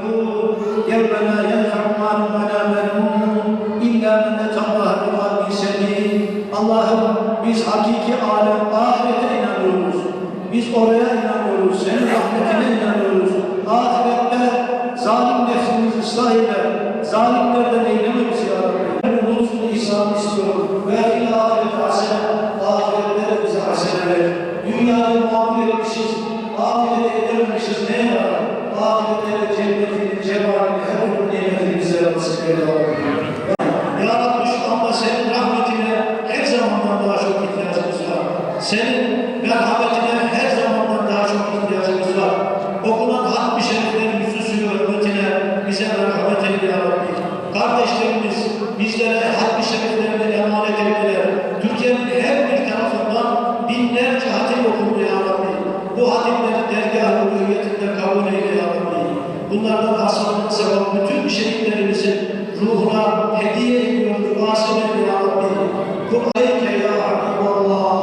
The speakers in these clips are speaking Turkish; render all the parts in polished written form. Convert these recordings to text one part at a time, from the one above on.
يقول يوم لا ينفع مال ولا بنون إلا من أتى الله بقلب سليم. Allah'ım biz hakiki alem ahirete inanıyoruz. Biz oraya inanıyoruz. Senin rahmetine inanıyoruz. Ahirette zalim nefsimizi ıslah eyle. Zalimlerden eyleme bizi ya Rabbi. Lütfunu ihsan istiyorum. Ve ila ahirete hasene. Ahirette bize hasene ver. Dünyayı muamele etmişiz. Ahirete edememişiz. Ne var? Ahirete cennetin, cemalini, her türlü nimetini bize nasip eyle ya Rabbi. Ya Rabbi şu anda senin rahmetine her zamandan daha çok ihtiyacımız var. Senin merhametine her zamandan daha çok ihtiyacımız var. Okunan hatmi şeriflerin yüzüsü hürmetine bize merhamet eyle ya Rabbi. Kardeşlerimiz bizlere hatmi şeriflerini emanet ettiler. Türkiye'nin her bir tarafından binlerce hatim okundu ya Rabbi. Bu hatimleri dergâh-ı uluhiyetinde kabul eyle ya Rabbi. Bunlardan hasılan sebep bütün şehitlerimizin ruhuna hediye ediyoruz. Vasıfını ya Rabbi. Kul aleyke ya Habiballah.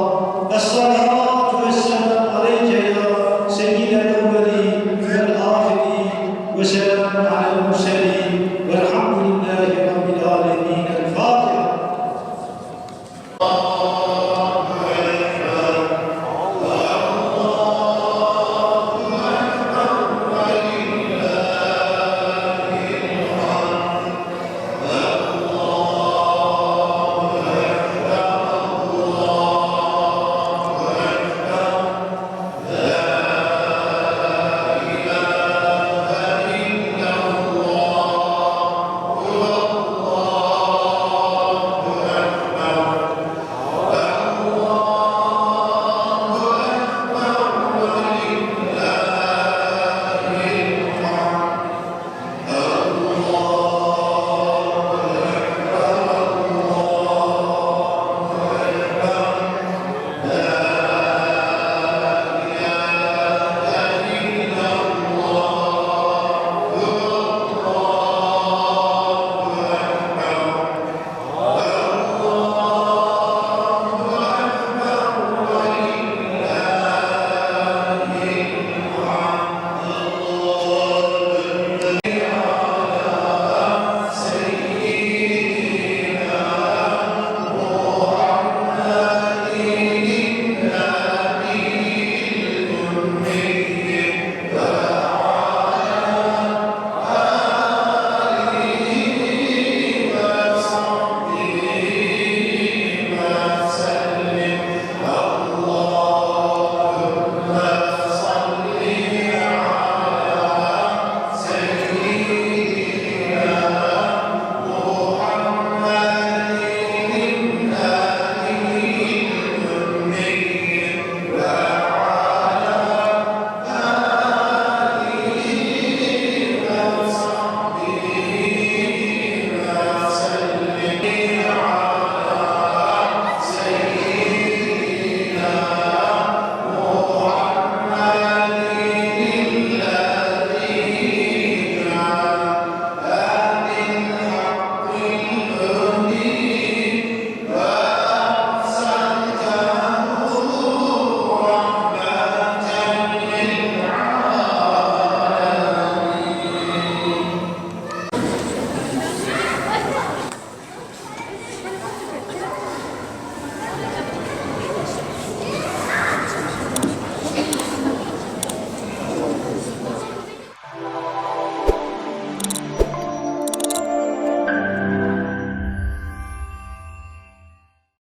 Es-salatu ve-selamu aleyke ya seyyidel evveli vel-ahiri ve selamun aleyke.